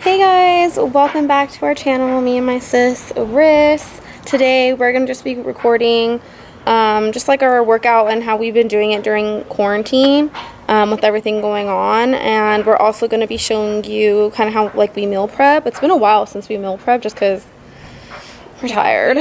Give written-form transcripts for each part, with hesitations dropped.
Hey guys, welcome back to our channel, me and my sis Riss. Today we're going to just be recording just like our workout and how we've been doing it during quarantine with everything going on. And we're also going to be showing you kind of how like we meal prep. It's been a while since we meal prep just because we're tired.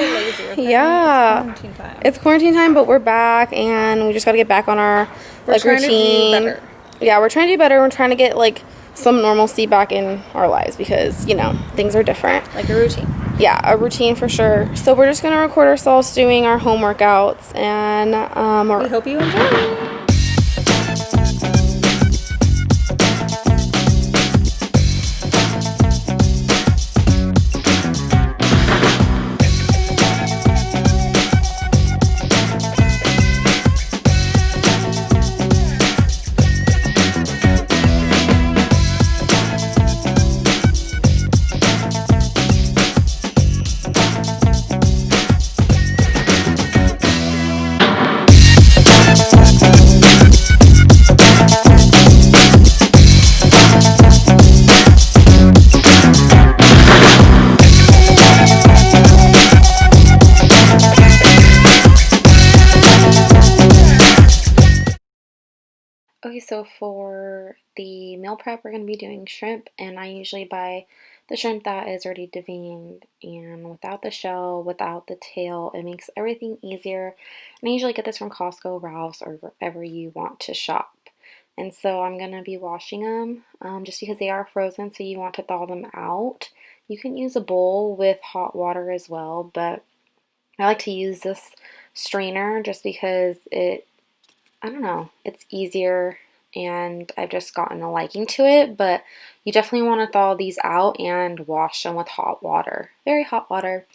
Yeah, it's quarantine time, but we're back and we just got to get back on our routine. Yeah, we're trying to do better. We're trying to get like some normalcy back in our lives because, you know, things are different. Like a routine. Yeah, a routine for sure. So we're just going to record ourselves doing our home workouts and we hope you enjoy. Okay, so for the meal prep, we're going to be doing shrimp, and I usually buy the shrimp that is already deveined and without the shell, without the tail. It makes everything easier. And I usually get this from Costco, Ralph's, or wherever you want to shop. And so I'm going to be washing them just because they are frozen, so you want to thaw them out. You can use a bowl with hot water as well, but I like to use this strainer just because I don't know, it's easier and I've just gotten a liking to it, but you definitely want to thaw these out and wash them with hot water, very hot water.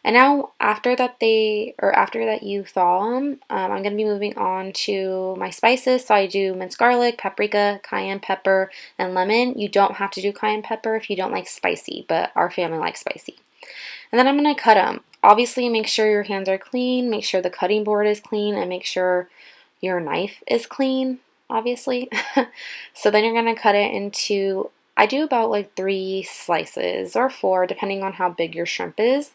And now after that you thaw them, I'm going to be moving on to my spices. So I do minced garlic, paprika, cayenne pepper, and lemon. You don't have to do cayenne pepper if you don't like spicy, but our family likes spicy. And then I'm going to cut them. Obviously, make sure your hands are clean, make sure the cutting board is clean, and make sure your knife is clean, obviously. So then you're going to cut it into, I do about like 3 slices or 4, depending on how big your shrimp is.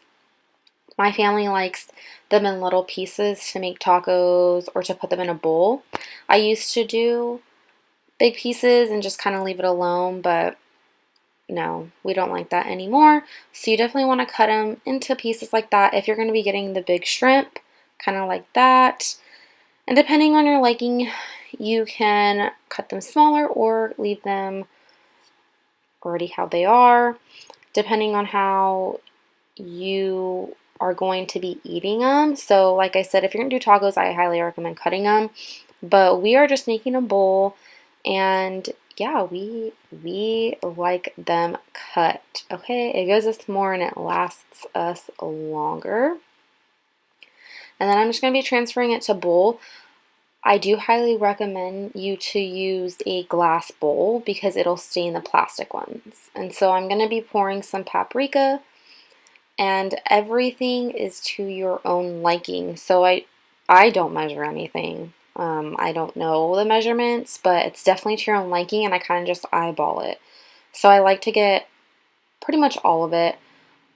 My family likes them in little pieces to make tacos or to put them in a bowl. I used to do big pieces and just kind of leave it alone, but no, we don't like that anymore. So you definitely want to cut them into pieces like that if you're going to be getting the big shrimp, kind of like that. And depending on your liking, you can cut them smaller or leave them already how they are, depending on how you are going to be eating them. So like I said, if you're going to do tacos, I highly recommend cutting them. But we are just making a bowl, and yeah, we like them cut. Okay, it gives us more and it lasts us longer. And then I'm just going to be transferring it to bowl. I do highly recommend you to use a glass bowl because it'll stain the plastic ones. And so I'm going to be pouring some paprika, and everything is to your own liking. So I don't measure anything. I don't know the measurements, but it's definitely to your own liking, and I kind of just eyeball it. So I like to get pretty much all of it.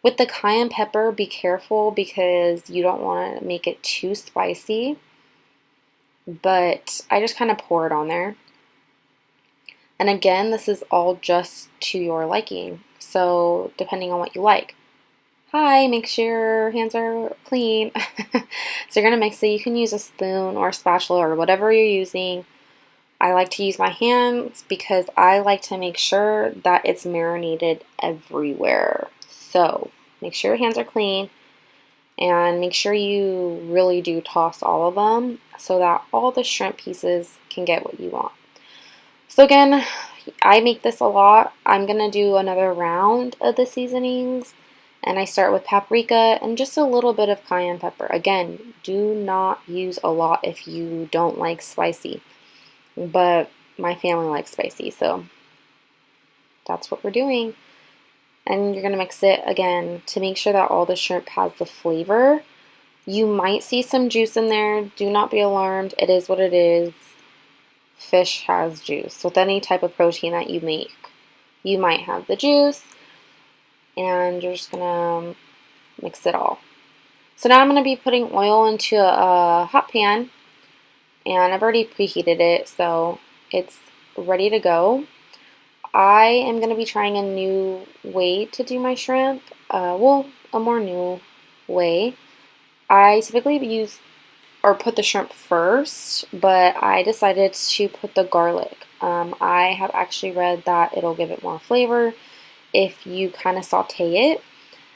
With the cayenne pepper, be careful because you don't want to make it too spicy. But I just kind of pour it on there. And again, this is all just to your liking. So depending on what you like. Hi, make sure your hands are clean. So you're going to mix it. You can use a spoon or a spatula or whatever you're using. I like to use my hands because I like to make sure that it's marinated everywhere. So make sure your hands are clean and make sure you really do toss all of them so that all the shrimp pieces can get what you want. So again, I make this a lot. I'm going to do another round of the seasonings. And I start with paprika and just a little bit of cayenne pepper. Again, do not use a lot if you don't like spicy. But my family likes spicy, so that's what we're doing. And you're going to mix it again to make sure that all the shrimp has the flavor. You might see some juice in there. Do not be alarmed. It is what it is. Fish has juice. With any type of protein that you make, you might have the juice. and you're just gonna mix it all. So now I'm gonna be putting oil into a hot pan, and I've already preheated it, so it's ready to go. I am going to be trying a new way to do my shrimp. Well, a more new way. I typically use or put the shrimp first, but I decided to put the garlic. I have actually read that it'll give it more flavor if you kind of saute it.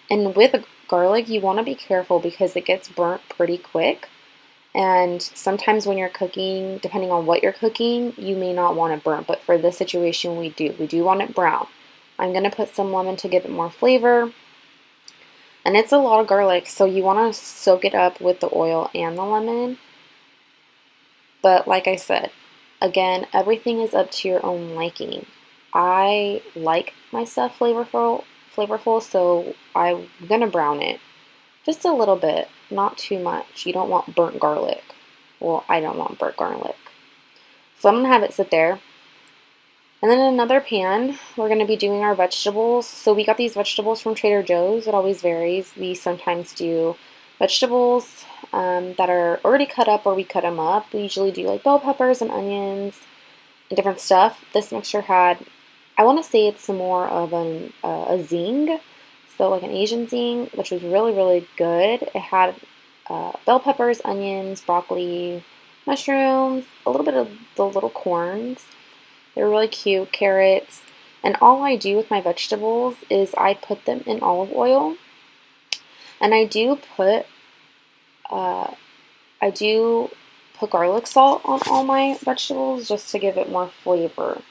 And with garlic, you want to be careful because it gets burnt pretty quick. And sometimes when you're cooking, depending on what you're cooking, you may not want it burnt. But for this situation, we do. We do want it brown. I'm going to put some lemon to give it more flavor. And it's a lot of garlic, so you want to soak it up with the oil and the lemon. But like I said, again, everything is up to your own liking. I like my stuff flavorful, so I'm going to brown it. Just a little bit, not too much. You don't want burnt garlic. Well, I don't want burnt garlic. So I'm going to have it sit there. And then in another pan, we're going to be doing our vegetables. So we got these vegetables from Trader Joe's. It always varies. We sometimes do vegetables that are already cut up, or we cut them up. We usually do like bell peppers and onions and different stuff. This mixture had, I want to say it's more of a zing, so like an Asian zing, which was really, really good. It had bell peppers, onions, broccoli, mushrooms, a little bit of the little corns. They're really cute, carrots. And all I do with my vegetables is I put them in olive oil. And uh, I do put garlic salt on all my vegetables just to give it more flavor.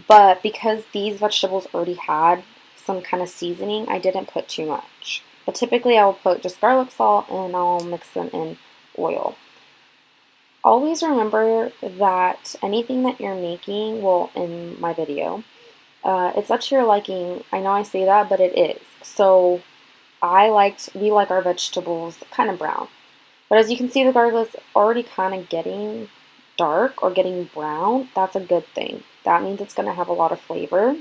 But because these vegetables already had some kind of seasoning, I didn't put too much. But typically I'll put just garlic salt and I'll mix them in oil. Always remember that anything that you're making, well, in my video, it's up to your liking. I know I say that, but it is. So we like our vegetables kind of brown. But as you can see, the garlic is already kind of getting dark or getting brown. That's a good thing. That means it's going to have a lot of flavor.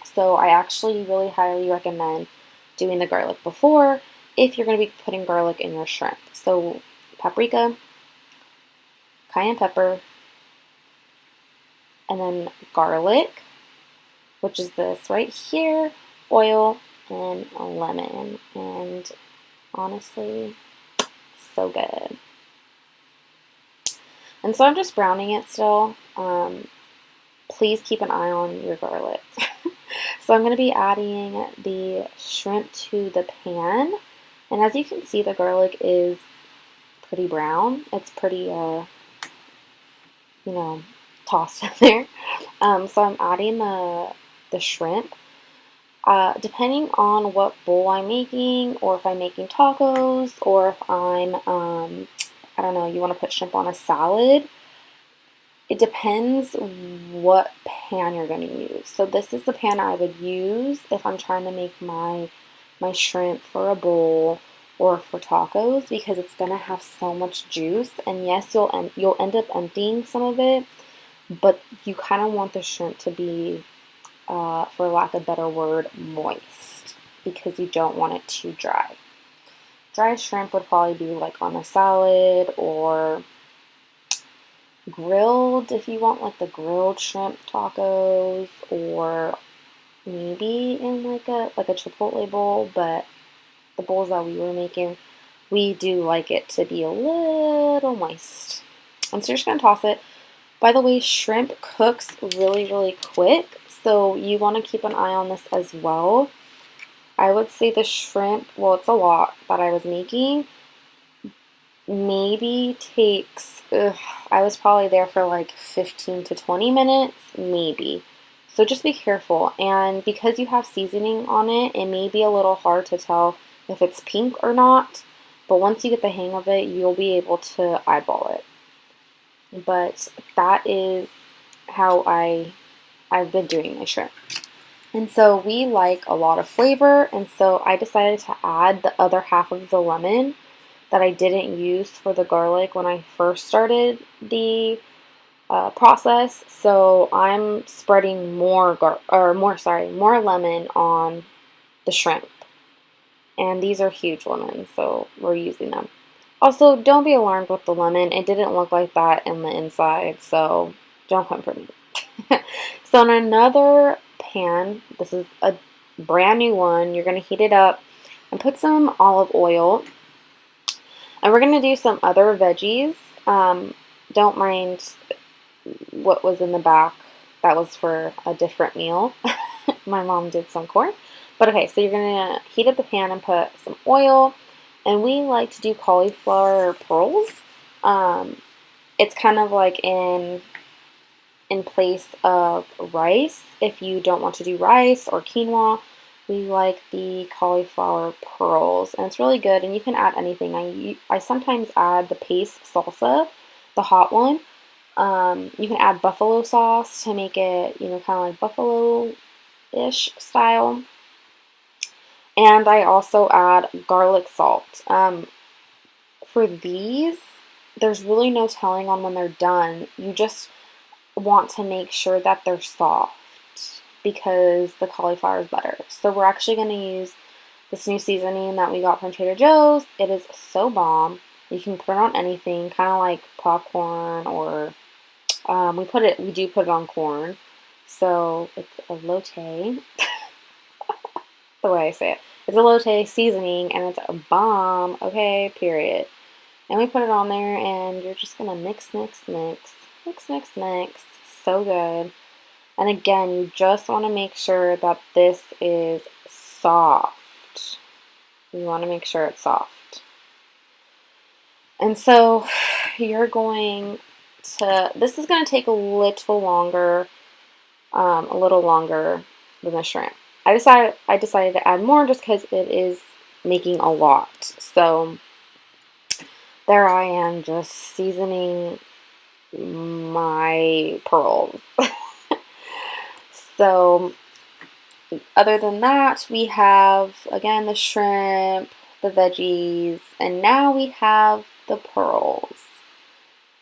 So I actually really highly recommend doing the garlic before if you're going to be putting garlic in your shrimp. So paprika, cayenne pepper, and then garlic, which is this right here, oil, and a lemon. And honestly, so good. And so I'm just browning it still. Please keep an eye on your garlic. So I'm going to be adding the shrimp to the pan. And as you can see, the garlic is pretty brown. It's pretty, tossed in there. So I'm adding the shrimp. Depending on what bowl I'm making, or if I'm making tacos, or if I'm, I don't know, you want to put shrimp on a salad, it depends what pan you're going to use. So this is the pan I would use if I'm trying to make my shrimp for a bowl or for tacos, because it's going to have so much juice. And yes, you'll end up emptying some of it, but you kind of want the shrimp to be, for lack of a better word, moist, because you don't want it too dry. Dried shrimp would probably be like on a salad, or grilled if you want like the grilled shrimp tacos, or maybe in like a chipotle bowl. But the bowls that we were making, we do like it to be a little moist. And so you're just gonna toss it. By the way, shrimp cooks really, really quick, so you want to keep an eye on this as well. I would say the shrimp, well, it's a lot that I was making, maybe takes, I was probably there for like 15 to 20 minutes, maybe. So just be careful. And because you have seasoning on it, it may be a little hard to tell if it's pink or not. But once you get the hang of it, you'll be able to eyeball it. But that is how I've been doing my shrimp. And so we like a lot of flavor, and so I decided to add the other half of the lemon that I didn't use for the garlic when I first started the process. So I'm spreading more lemon on the shrimp. And these are huge lemons, so we're using them. Also, don't be alarmed with the lemon. It didn't look like that in the inside, so don't come for me. So in another pan, this is a brand new one, you're going to heat it up and put some olive oil. And we're going to do some other veggies. Don't mind what was in the back. That was for a different meal. My mom did some corn. But okay, so you're going to heat up the pan and put some oil. And we like to do cauliflower pearls. It's kind of like in place of rice. If you don't want to do rice or quinoa, we like the cauliflower pearls, and it's really good. And you can add anything. I sometimes add the paste salsa, the hot one. You can add buffalo sauce to make it, kind of like buffalo-ish style. And I also add garlic salt. For these, there's really no telling on when they're done. You just want to make sure that they're soft because the cauliflower is better. So we're actually going to use this new seasoning that we got from Trader Joe's. It is so bomb. You can put it on anything, kind of like popcorn, or we do put it on corn. So it's elote, the way I say it. It's elote seasoning, and it's a bomb. Okay, period. And we put it on there, and you're just gonna mix, mix, mix, mix, mix, mix. So good. And again, you just want to make sure that this is soft. You want to make sure it's soft. And so you're going to, this is going to take a little longer than the shrimp. I decided to add more just because it is making a lot. So there I am, just seasoning my pearls. So other than that, we have, again, the shrimp, the veggies, and now we have the pearls.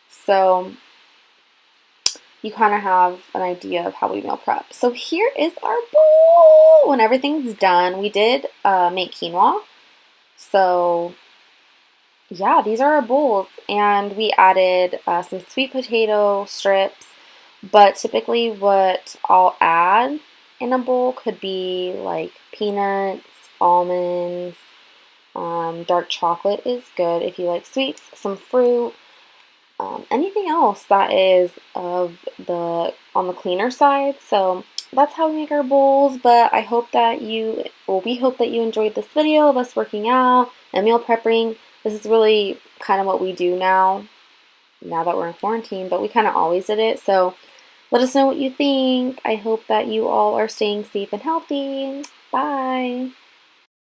So you kind of have an idea of how we meal prep. So here is our bowl. When everything's done, we did make quinoa. So yeah, these are our bowls. And we added some sweet potato strips. But typically what I'll add in a bowl could be like peanuts, almonds, dark chocolate is good if you like sweets, some fruit, anything else that is on the cleaner side. So that's how we make our bowls. But we hope that you enjoyed this video of us working out and meal prepping. This is really kind of what we do now that we're in quarantine, but we kind of always did it. So let us know what you think. I hope that you all are staying safe and healthy. Bye.